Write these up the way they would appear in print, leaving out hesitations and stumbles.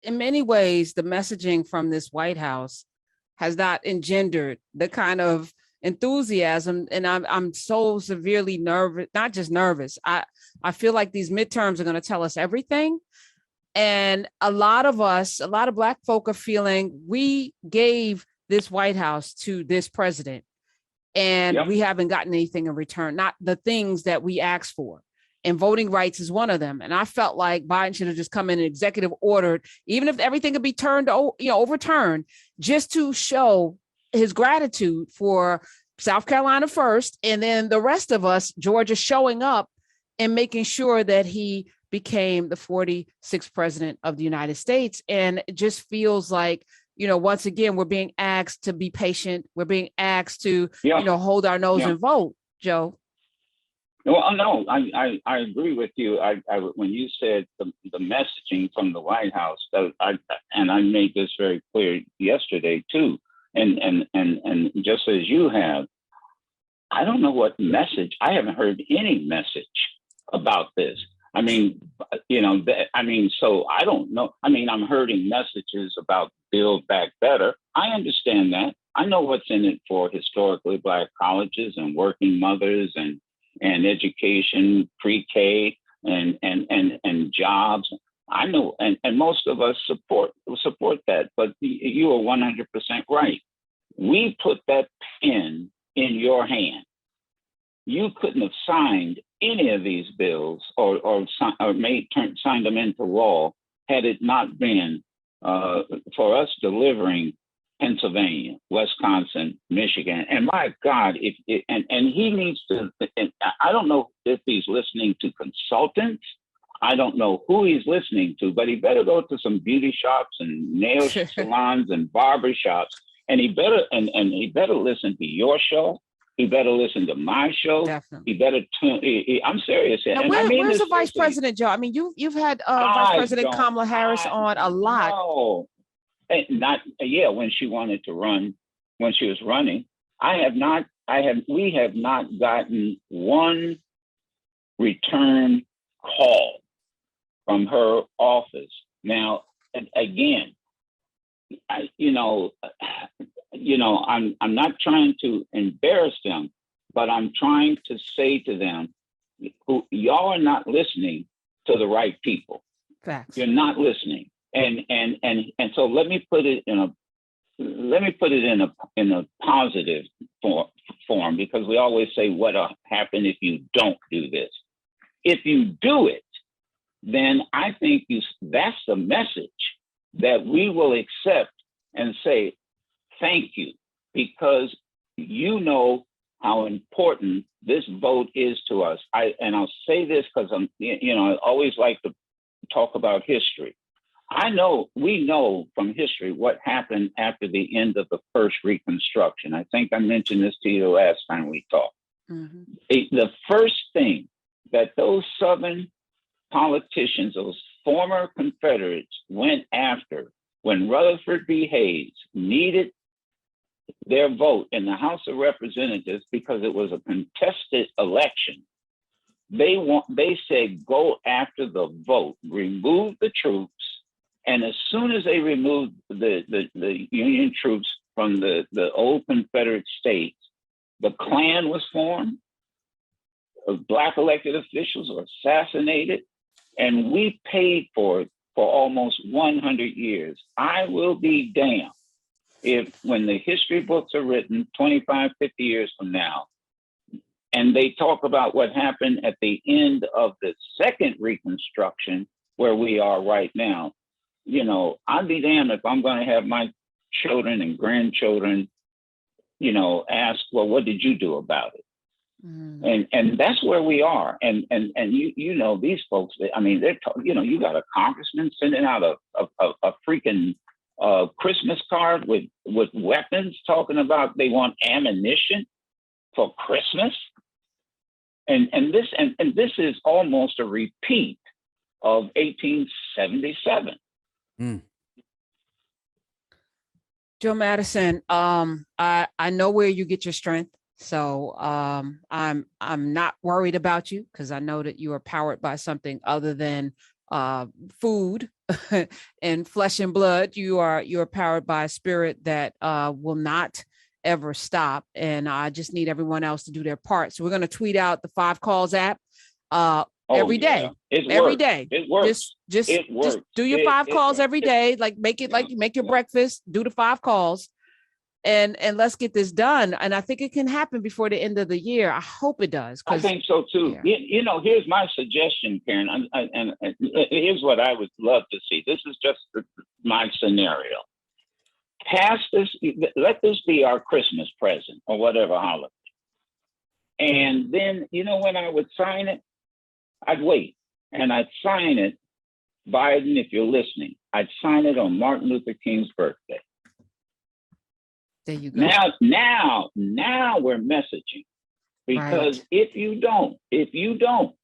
in many ways, the messaging from this White House has not engendered the kind of enthusiasm. And I'm so severely nervous, not just nervous. I feel like these midterms are going to tell us everything. And a lot of us, a lot of Black folk are feeling we gave this White House to this president and we haven't gotten anything in return, not the things that we asked for. And voting rights is one of them. And I felt like Biden should have just come in and executive ordered, even if everything could be overturned, just to show his gratitude for South Carolina first, and then the rest of us, Georgia, showing up and making sure that he became the 46th president of the United States. And it just feels like, once again, we're being asked to be patient. We're being asked to, hold our nose and vote, Joe. Well, no, I agree with you. When you said the messaging from the White House, and I made this very clear yesterday too, and just as you have, I don't know what message. I haven't heard any message about this. I mean, so I don't know. I mean, I'm hearing messages about Build Back Better. I understand that. I know what's in it for historically Black colleges and working mothers and education, pre-K and jobs. I know, and most of us support that. But you are 100% right. We put that pen in your hand. You couldn't have signed any of these bills or signed them into law had it not been for us delivering Pennsylvania, Wisconsin, Michigan, and my God, and he needs to. And I don't know if he's listening to consultants. I don't know who he's listening to, but he better go to some beauty shops and nail salons and barber shops, and he better listen to your show. He better listen to my show. Definitely. He better tune. I'm serious. Now, where's the vice president, Joe? I mean, you've had Vice President Kamala Harris on a lot. No. When she wanted to run, when she was running, we have not gotten one return call from her office. Now, again, I'm not trying to embarrass them, but I'm trying to say to them, y'all are not listening to the right people. Facts. You're not listening. And so let me put it in a positive form, because we always say what'll happen if you don't do this. If you do it, then I think that's the message that we will accept and say thank you, because you know how important this vote is to us. I'll say this because I always like to talk about history. We know from history what happened after the end of the first Reconstruction. I think I mentioned this to you the last time we talked. Mm-hmm. The first thing that those Southern politicians, those former Confederates, went after when Rutherford B. Hayes needed their vote in the House of Representatives because it was a contested election, they said, go after the vote, remove the troops. And as soon as they removed the Union troops from the old Confederate states, the Klan was formed, Black elected officials were assassinated, and we paid for it for almost 100 years. I will be damned if when the history books are written 25, 50 years from now, and they talk about what happened at the end of the second Reconstruction, where we are right now, I'd be damned if I'm going to have my children and grandchildren, ask, well, what did you do about it? Mm. And that's where we are. And these folks, you got a congressman sending out a freaking Christmas card with weapons, talking about they want ammunition for Christmas. And this is almost a repeat of 1877. Mm. Joe Madison, I know where you get your strength. So I'm not worried about you, because I know that you are powered by something other than food and flesh and blood. You're powered by a spirit that will not ever stop. And I just need everyone else to do their part. So we're going to tweet out the 5 Calls app every day. Every day. It works. Just do your 5 calls every day. Like make it like you make your breakfast, do the 5 calls. And let's get this done. And I think it can happen before the end of the year. I hope it does. I think so too. Yeah. Here's my suggestion, Karen, and here's what I would love to see. This is just my scenario. Let this be our Christmas present or whatever holiday. And then, when I would sign it, I'd wait and I'd sign it, Biden, if you're listening, I'd sign it on Martin Luther King's birthday. There you go. Now we're messaging, because Right. if you don't,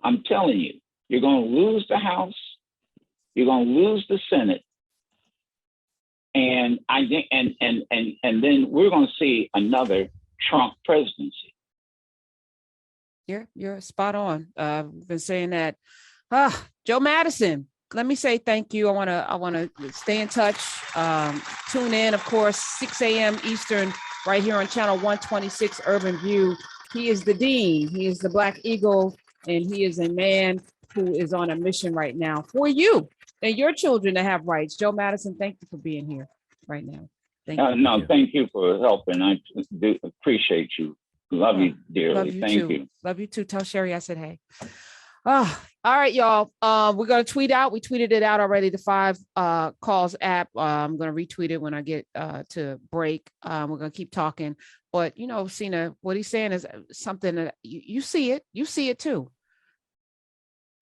I'm telling you, you're going to lose the House, you're going to lose the Senate, and I think, and then we're going to see another Trump presidency. You're spot on. I've been saying that. Joe Madison, let me say thank you. I want to stay in touch. Tune in, of course, 6 a.m. Eastern, right here on channel 126 Urban View. He is the dean. He is the Black Eagle, and he is a man who is on a mission right now for you and your children to have rights. Joe Madison, thank you for being here right now. Thank you. No, thank you for helping. I do appreciate you. Love you dearly. Love you Thank too. you. Love you too. Tell Sherry I said hey. All right, y'all. We're gonna tweet out. We tweeted it out already. The 5 Calls app. I'm gonna retweet it when I get to break. We're gonna keep talking. But Cena, what he's saying is something that you see it. You see it too.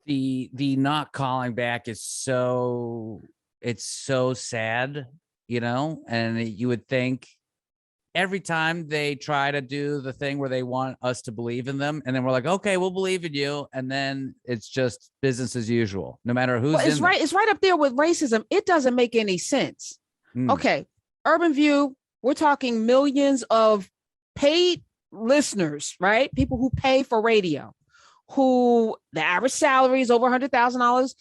The not calling back is so sad, and you would think every time they try to do the thing where they want us to believe in them, and then we're like, okay, we'll believe in you, and then it's just business as usual, no matter who's It's in right. there. It's right up there with racism. It doesn't make any sense. Okay, Urban View. We're talking millions of paid listeners, right? People who pay for radio, who the average salary is over $100,000.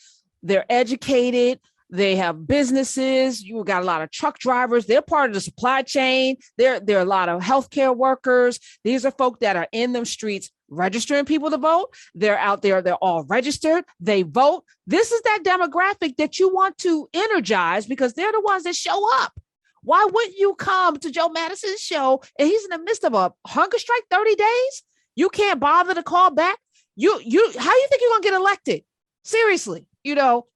They're educated. They have businesses. You got a lot of truck drivers. They're part of the supply chain. There are a lot of healthcare workers. These are folk that are in them streets registering people to vote. They're out there. They're all registered. They vote. This is that demographic that you want to energize, because they're the ones that show up. Why wouldn't you come to Joe Madison's show and he's in the midst of a hunger strike 30 days? You can't bother to call back. How do you think you're going to get elected? Seriously.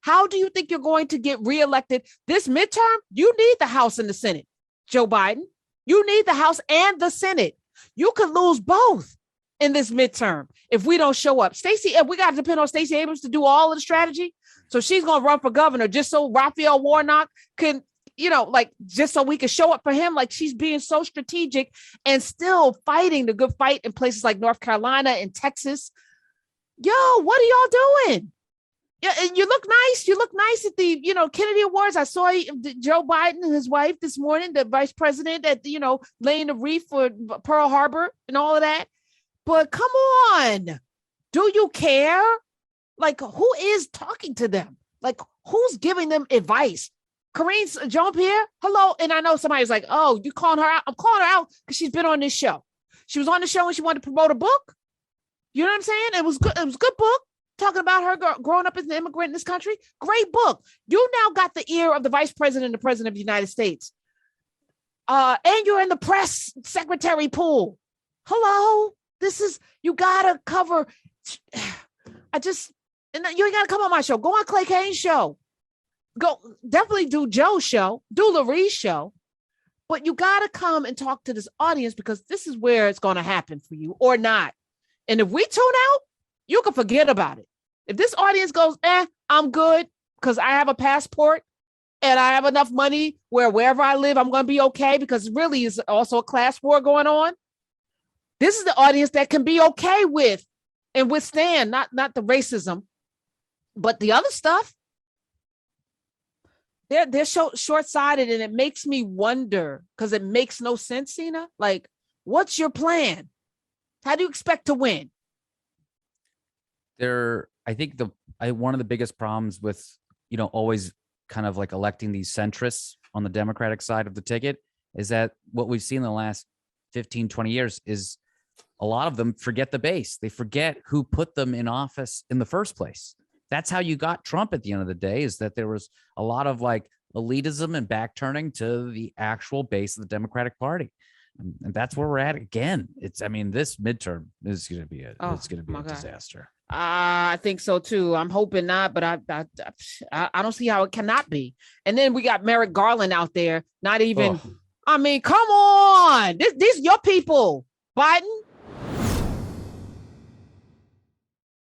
How do you think you're going to get reelected this midterm? You need the House and the Senate, Joe Biden. You need the House and the Senate. You could lose both in this midterm if we don't show up. We got to depend on Stacey Abrams to do all of the strategy. So she's going to run for governor just so Raphael Warnock can, just so we can show up for him. Like, she's being so strategic and still fighting the good fight in places like North Carolina and Texas. Yo, what are y'all doing? Yeah, and you look nice. You look nice at the, Kennedy Awards. I saw Joe Biden and his wife this morning, the vice president, at laying the wreath for Pearl Harbor and all of that. But come on, do you care? Like, who is talking to them? Like, who's giving them advice? Karine Jean-Pierre, hello. And I know somebody's like, oh, you calling her out? I'm calling her out because she's been on this show. She was on the show and she wanted to promote a book. You know what I'm saying? It was good. It was a good book. Talking about her growing up as an immigrant in this country. Great book. You now got the ear of the vice president and the president of the United States. And you're in the press secretary pool. Hello. You gotta cover. And you ain't gotta come on my show. Go on Clay Kane's show. Go definitely do Joe's show. Do Larry's show. But you gotta come and talk to this audience, because this is where it's gonna happen for you or not. And if we tune out, you can forget about it. If this audience goes, I'm good because I have a passport and I have enough money where wherever I live, I'm going to be okay, because really is also a class war going on. This is the audience that can be okay with and withstand, not the racism, but the other stuff. They're so short-sighted, and it makes me wonder, because it makes no sense, Cena. Like, what's your plan? How do you expect to win? I think the one of the biggest problems with, always kind of like electing these centrists on the Democratic side of the ticket is that what we've seen in the last 15, 20 years is a lot of them forget the base. They forget who put them in office in the first place. That's how you got Trump at the end of the day, is that there was a lot of like elitism and back turning to the actual base of the Democratic Party. And that's where we're at again. This midterm is going to be a disaster. I think so too. I'm hoping not, but I don't see how it cannot be. And then we got Merrick Garland out there, not even. I mean, come on, this your people, Biden.